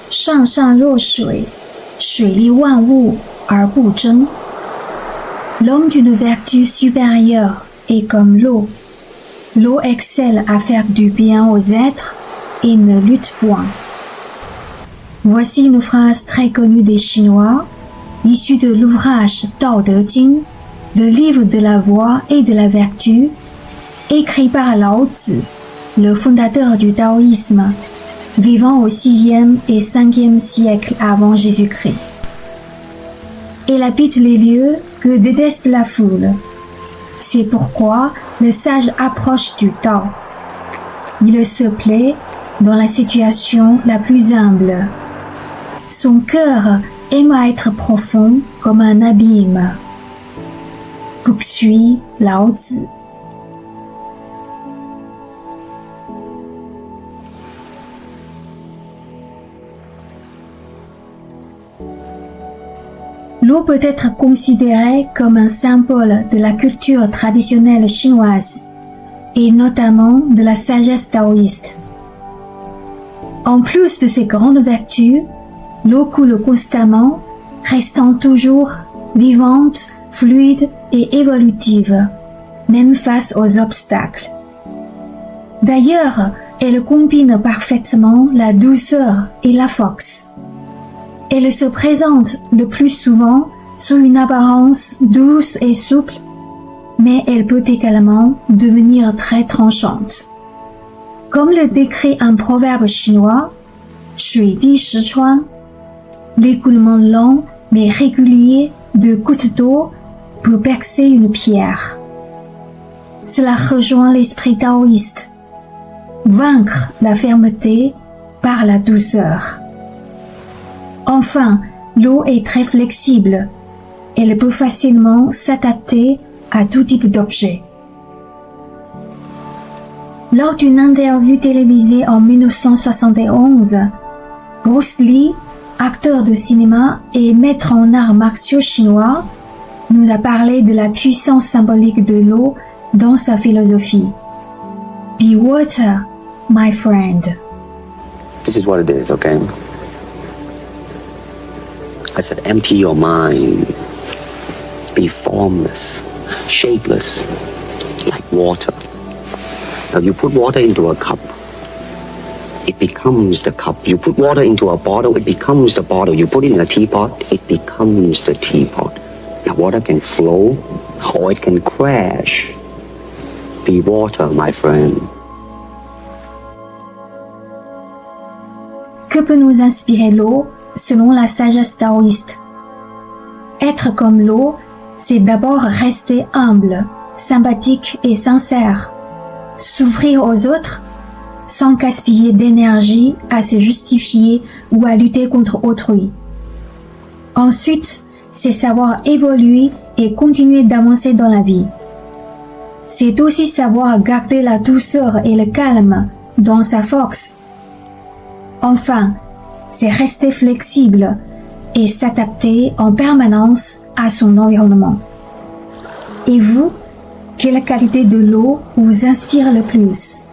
上善若水，水利万物而不争。L'homme d'une vertu supérieure est comme l'eau. L'eau excelle à faire du bien aux êtres et ne lutte point. Voici une phrase très connue des Chinois, issue de l'ouvrage Tao Te Ching, le livre de la voie et de la vertu, écrit par Lao Tzu, le fondateur du taoïsme, vivant au 6e et 5e siècle avant Jésus-Christ. Il habite les lieux que déteste la foule. C'est pourquoi le sage approche du Tao. Il se plaît dans la situation la plus humble. Son cœur aime à être profond comme un abîme. Poursuit Lao Tzu. L'eau peut être considérée comme un symbole de la culture traditionnelle chinoise et notamment de la sagesse taoïste. En plus de ses grandes vertus, l'eau coule constamment, restant toujours vivante, fluide et évolutive, même face aux obstacles. D'ailleurs, elle combine parfaitement la douceur et la force. Elle se présente le plus souvent sous une apparence douce et souple, mais elle peut également devenir très tranchante. Comme le décrit un proverbe chinois, 水滴石穿, l'écoulement lent mais régulier de gouttes d'eau peut percer une pierre. Cela rejoint l'esprit taoïste, vaincre la fermeté par la douceur. Enfin, l'eau est très flexible. Elle peut facilement s'adapter à tout type d'objet. Lors d'une interview télévisée en 1971, Bruce Lee, acteur de cinéma et maître en arts martiaux chinois, nous a parlé de la puissance symbolique de l'eau dans sa philosophie. Be water, my friend. This is what it is, okay? I said, empty your mind. Be formless, shapeless, like water. Now you put water into a cup, it becomes the cup. You put water into a bottle, it becomes the bottle. You put it in a teapot, it becomes the teapot. Now water can flow or it can crash. Be water, my friend. Que peut nous inspirer l'eau selon la sagesse taoïste? Être comme l'eau, c'est d'abord rester humble, sympathique et sincère. S'ouvrir aux autres sans gaspiller d'énergie à se justifier ou à lutter contre autrui. Ensuite, c'est savoir évoluer et continuer d'avancer dans la vie. C'est aussi savoir garder la douceur et le calme dans sa force. Enfin, c'est rester flexible et s'adapter en permanence à son environnement. Et vous, quelle qualité de l'eau vous inspire le plus?